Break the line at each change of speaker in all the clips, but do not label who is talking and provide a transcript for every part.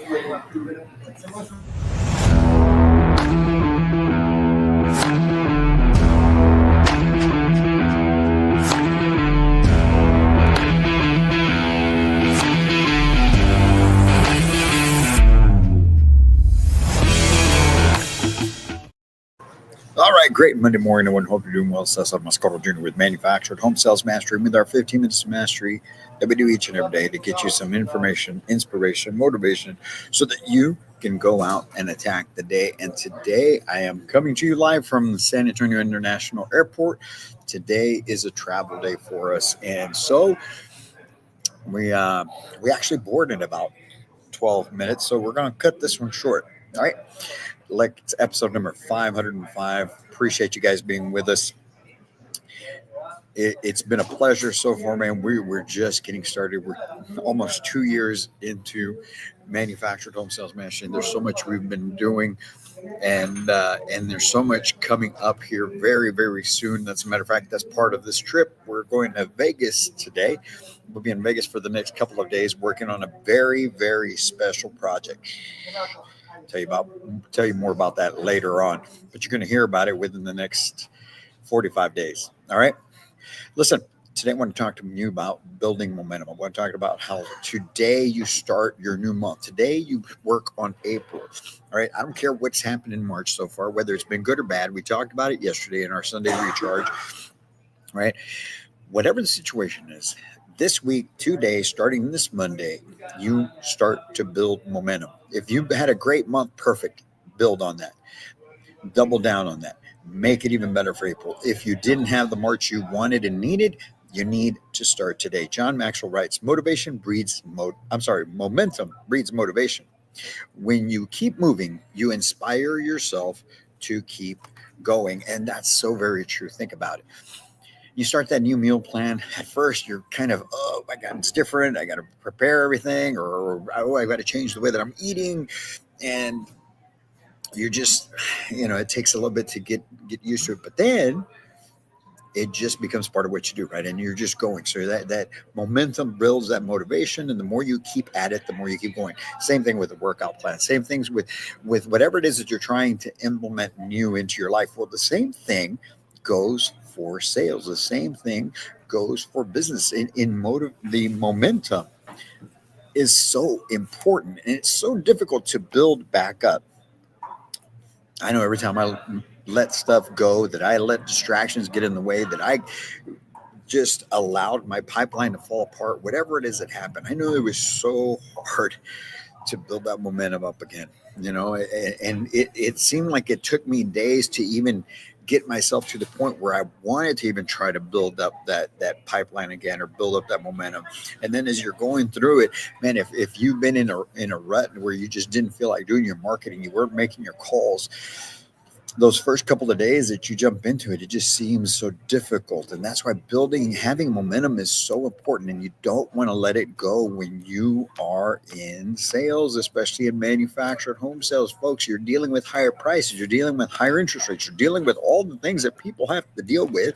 All right, great Monday morning, everyone. Hope you're doing well. Cesar Mascaro Jr. with Manufactured Home Sales Mastery, with our 15 minutes of mastery that we do each and every day to get you some information, inspiration, motivation, so that you can go out and attack the day. And today I am coming to you live from the San Antonio International Airport. Today is a travel day for us, and so we actually board in about 12 minutes, so we're going to cut this one short. All right, like it's episode number 505. Appreciate you guys being with us. It's been a pleasure so far, man. We're just getting started. We're almost 2 years into manufactured home sales machine. There's so much we've been doing, and there's so much coming up here very, very soon. That's a matter of fact, that's part of this trip. We're going to Vegas today. We'll be in Vegas for the next couple of days, working on a very, very special project. Tell you more about that later on, but you're going to hear about it within the next 45 days. All right. Listen, today I want to talk to you about building momentum. I want to talk about how today you start your new month. Today you work on April. All right. I don't care what's happened in March so far, whether it's been good or bad. We talked about it yesterday in our Sunday recharge. All right. Whatever the situation is, this week, 2 days, starting this Monday, you start to build momentum. If you had a great month, perfect. Build on that. Double down on that. Make it even better for April. If you didn't have the March you wanted and needed, you need to start today. John Maxwell writes, momentum breeds motivation. When you keep moving, you inspire yourself to keep going. And that's so very true. Think about it. You start that new meal plan. At first, you're kind of, oh my God, it's different. I got to prepare everything, or I got to change the way that I'm eating. And you're just, it takes a little bit to get used to it, but then it just becomes part of what you do, right? And you're just going. So that momentum builds that motivation, and the more you keep at it, the more you keep going. Same thing with the workout plan. Same things with whatever it is that you're trying to implement new into your life. Well, the same thing goes for sales. The same thing goes for business. The momentum is so important, and it's so difficult to build back up. I know every time I let stuff go, that I let distractions get in the way, that I just allowed my pipeline to fall apart, whatever it is that happened. I know it was so hard to build that momentum up again, and it seemed like it took me days to even get myself to the point where I wanted to even try to build up that pipeline again, or build up that momentum. And then as you're going through it, man, if you've been in a rut where you just didn't feel like doing your marketing, you weren't making your calls, those first couple of days that you jump into it, it just seems so difficult. And that's why having momentum is so important. And you don't want to let it go when you are in sales, especially in manufactured home sales. Folks, you're dealing with higher prices. You're dealing with higher interest rates. You're dealing with all the things that people have to deal with.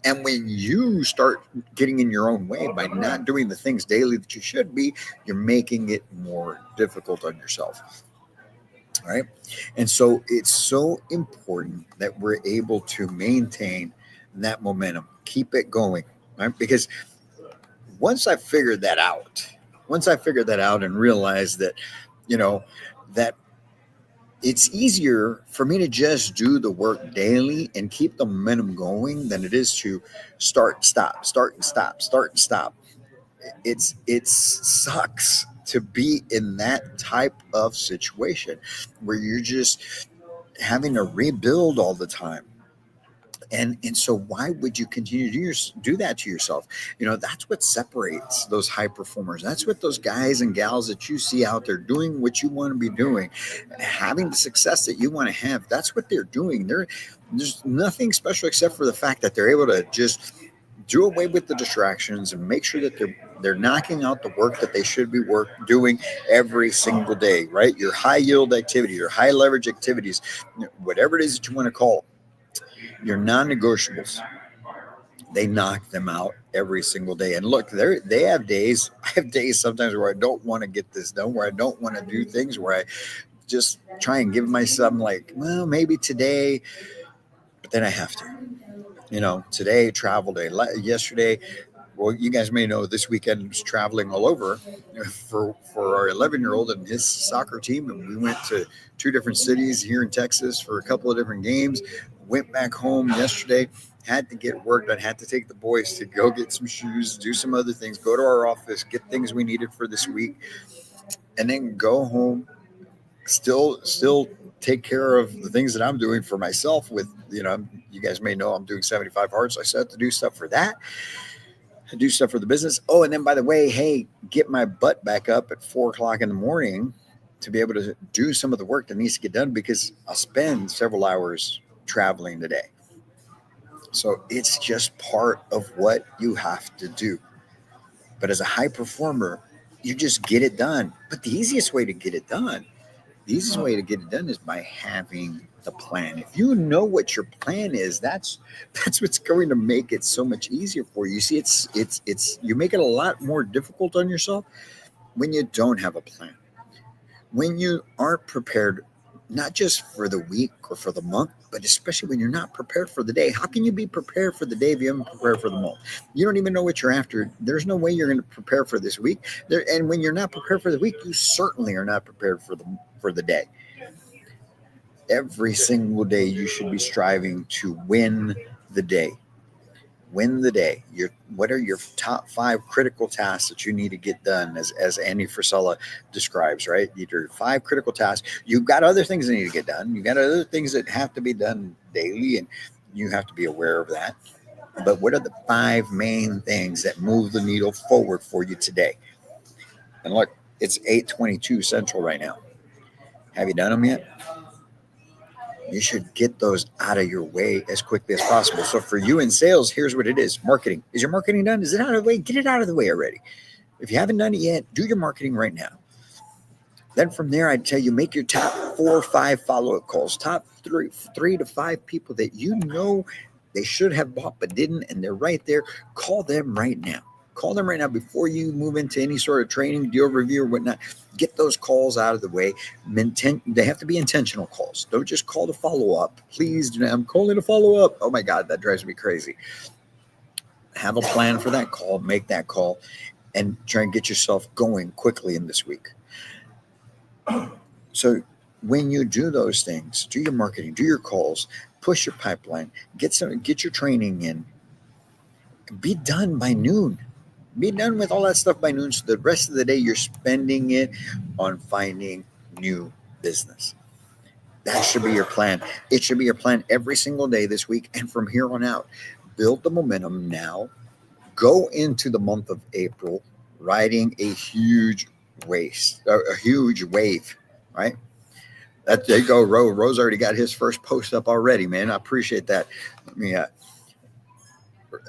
And when you start getting in your own way by not doing the things daily that you should be, you're making it more difficult on yourself. All right. And so it's so important that we're able to maintain that momentum, keep it going, right? Because once I figured that out and realized that, that it's easier for me to just do the work daily and keep the momentum going than it is to start and stop. It sucks to be in that type of situation where you're just having to rebuild all the time. And so why would you continue to do that to yourself? That's what separates those high performers. That's what those guys and gals that you see out there doing what you want to be doing, having the success that you want to have. That's what they're doing. There's nothing special except for the fact that they're able to just do away with the distractions and make sure that they're knocking out the work that they should be doing every single day, right? Your high yield activity, your high leverage activities, whatever it is that you want to call your non-negotiables. They knock them out every single day. And look, they have days. I have days sometimes where I don't want to get this done, where I don't want to do things, where I just try and give myself like, well, maybe today, but then I have to. Today travel day. Yesterday, well, you guys may know this weekend was traveling all over for our 11-year-old and his soccer team, and we went to two different cities here in Texas for a couple of different games. Went back home yesterday. Had to get work done. Had to take the boys to go get some shoes, do some other things, go to our office, get things we needed for this week, and then go home. Still take care of the things that I'm doing for myself. With you guys may know I'm doing 75 hard, so I still have to do stuff for that. I do stuff for the business. Oh, and then by the way, hey, get my butt back up at 4 o'clock in the morning to be able to do some of the work that needs to get done because I'll spend several hours traveling today. So it's just part of what you have to do. But as a high performer, you just get it done. But the easiest way to get it done, is by having the plan. If you know what your plan is, that's what's going to make it so much easier for you. You see, it's you make it a lot more difficult on yourself when you don't have a plan. When you aren't prepared, not just for the week or for the month, but especially when you're not prepared for the day. How can you be prepared for the day if you haven't prepared for the month? You don't even know what you're after. There's no way you're going to prepare for this week. And when you're not prepared for the week, you certainly are not prepared for the day. Every single day, you should be striving to win the day. Win the day. What are your top 5 critical tasks that you need to get done, as Andy Frisella describes, right? Your 5 critical tasks. You've got other things that need to get done. You've got other things that have to be done daily, and you have to be aware of that. But what are the 5 main things that move the needle forward for you today? And look, it's 8:22 Central right now. Have you done them yet? You should get those out of your way as quickly as possible. So for you in sales, here's what it is. Marketing. Is your marketing done? Is it out of the way? Get it out of the way already. If you haven't done it yet, do your marketing right now. Then from there, I'd tell you, make your top 4 or 5 follow-up calls. Top 3 to 5 people that you know they should have bought but didn't, and they're right there. Call them right now. Call them right now before you move into any sort of training, deal review, or whatnot. Get those calls out of the way. They have to be intentional calls. Don't just call to follow up. Please do not. I'm calling to follow up. Oh my God, that drives me crazy. Have a plan for that call. Make that call and try and get yourself going quickly in this week. So when you do those things, do your marketing, do your calls, push your pipeline, get your training in, be done by noon. Be done with all that stuff by noon, so the rest of the day you're spending it on finding new business. That should be your plan. It should be your plan every single day this week and from here on out. Build the momentum now. Go into the month of April riding a huge wave, right? There you go, Ro. Ro's already got his first post up already, man. I appreciate that. Let me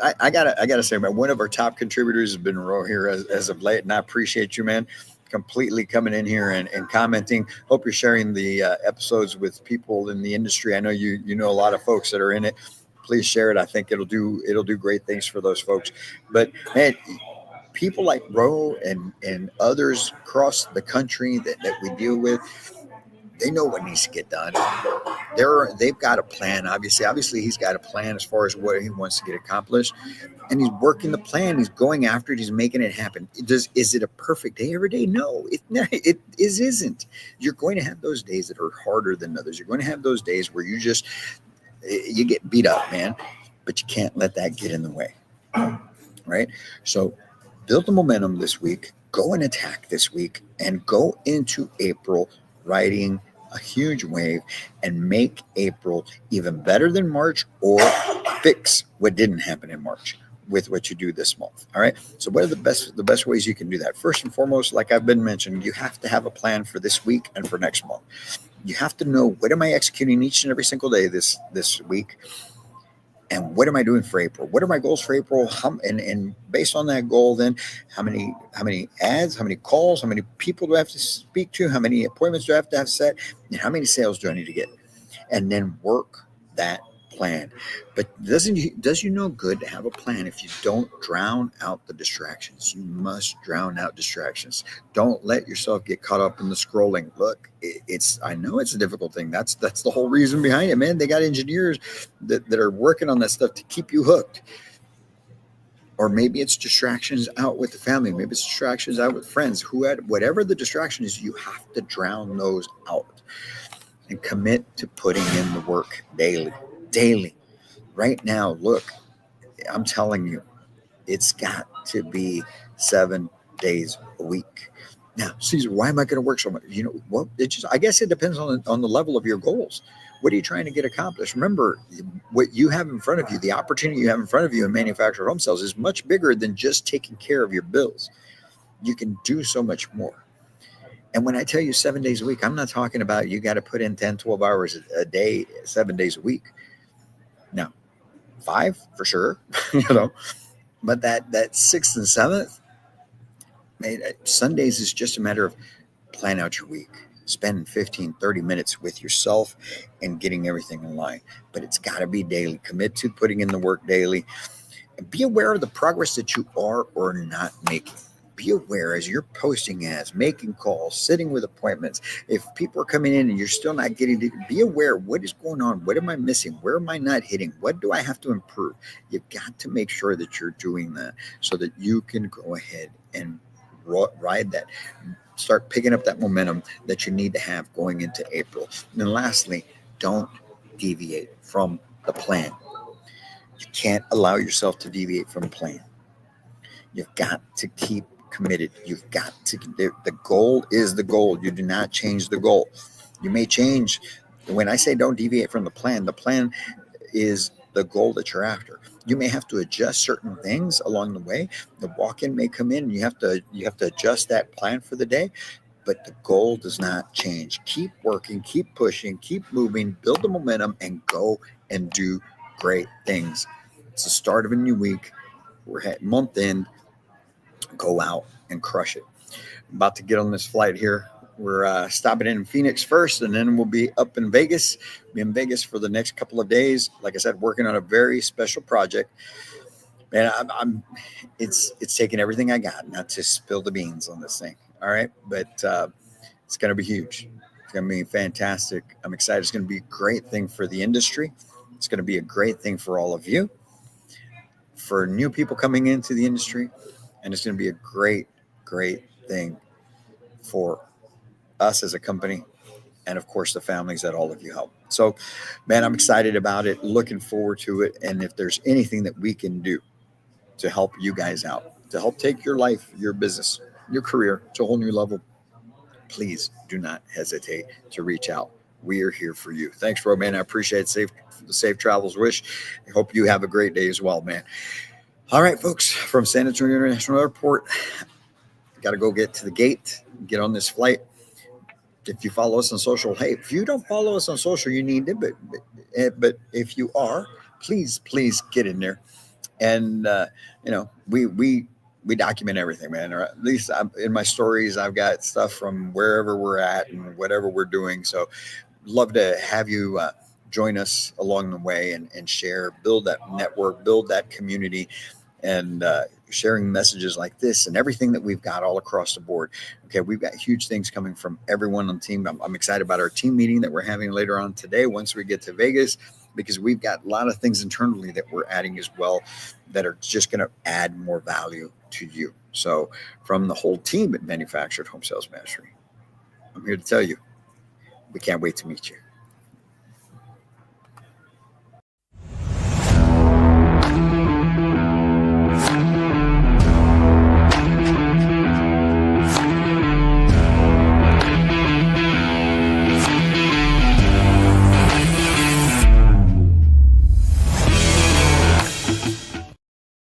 I gotta say, man, one of our top contributors has been Ro here as of late, and I appreciate you, man, completely coming in here and commenting. Hope you're sharing the episodes with people in the industry. I know you know a lot of folks that are in it. Please share it. I think it'll do great things for those folks. But man, people like Ro and others across the country that we deal with, they know what needs to get done. They've got a plan. Obviously, he's got a plan as far as what he wants to get accomplished, and he's working the plan. He's going after it. He's making it happen. Is it a perfect day every day? No, it isn't. You're going to have those days that are harder than others. You're going to have those days where you get beat up, man, but you can't let that get in the way, right? So build the momentum this week. Go and attack this week, and go into April riding a huge wave and make April even better than March, or fix what didn't happen in March with what you do this month. All right. So what are the best ways you can do that? First and foremost, like I've been mentioning, you have to have a plan for this week and for next month. You have to know, what am I executing each and every single day this week? And what am I doing for April? What are my goals for April? And based on that goal, then how many ads, how many calls, how many people do I have to speak to? How many appointments do I have to have set? And how many sales do I need to get? And then work that plan. But does you no good to have a plan if you don't drown out the distractions? You must drown out distractions. Don't let yourself get caught up in the scrolling. Look, it's I know it's a difficult thing. That's the whole reason behind it, man. They got engineers that are working on that stuff to keep you hooked. Or maybe it's distractions out with the family. Maybe it's distractions out with friends. Whatever the distraction is, you have to drown those out and commit to putting in the work daily. Daily. Right now, look, I'm telling you, it's got to be 7 days a week. Now, Caesar, why am I going to work so much? Well, I guess it depends on the level of your goals. What are you trying to get accomplished? Remember, what you have in front of you, the opportunity you have in front of you in manufactured home sales is much bigger than just taking care of your bills. You can do so much more. And when I tell you 7 days a week, I'm not talking about you got to put in 10, 12 hours a day, 7 days a week. No, 5 for sure, but that sixth and seventh, man, Sundays is just a matter of plan out your week. Spend 15, 30 minutes with yourself and getting everything in line. But it's got to be daily. Commit to putting in the work daily. And be aware of the progress that you are or not making. Be aware as you're posting ads, making calls, sitting with appointments. If people are coming in and you're still not getting to, be aware what is going on. What am I missing? Where am I not hitting? What do I have to improve? You've got to make sure that you're doing that so that you can go ahead and ride that. Start picking up that momentum that you need to have going into April. And then lastly, don't deviate from the plan. You can't allow yourself to deviate from the plan. You've got to keep committed. You've got to, the goal is the goal. You do not change the goal. You may change. When I say don't deviate from the plan is the goal that you're after. You may have to adjust certain things along the way. The walk-in may come in and you have to adjust that plan for the day, but the goal does not change. Keep working, keep pushing, keep moving, build the momentum, and go and do great things. It's the start of a new week. We're at month end. Go out and crush it. I'm about to get on this flight here. We're stopping in Phoenix first, and then we'll be up in Vegas. Be in Vegas for the next couple of days. Like I said, working on a very special project. Man, it's taking everything I got not to spill the beans on this thing. All right, but it's going to be huge. It's going to be fantastic. I'm excited. It's going to be a great thing for the industry. It's going to be a great thing for all of you, for new people coming into the industry, and it's going to be a great, great thing for us as a company, and of course the families that all of you help. So, man, I'm excited about it, looking forward to it. And if there's anything that we can do to help you guys out, to help take your life, your business, your career to a whole new level, please do not hesitate to reach out. We are here for you. Thanks, bro, man. I appreciate the safe travels wish. I hope you have a great day as well, man. All right, folks, from San Antonio International Airport, got to go get to the gate, get on this flight. If you follow us on social, hey, if you don't follow us on social, you need to, but if you are, please get in there. And we document everything, man. Or at least in my stories, I've got stuff from wherever we're at and whatever we're doing. So love to have you join us along the way and share, build that network, build that community, and sharing messages like this and everything that we've got all across the board. Okay, we've got huge things coming from everyone on the team. I'm excited about our team meeting that we're having later on today once we get to Vegas, because we've got a lot of things internally that we're adding as well that are just going to add more value to you. So from the whole team at Manufactured Home Sales Mastery, I'm here to tell you, we can't wait to meet you.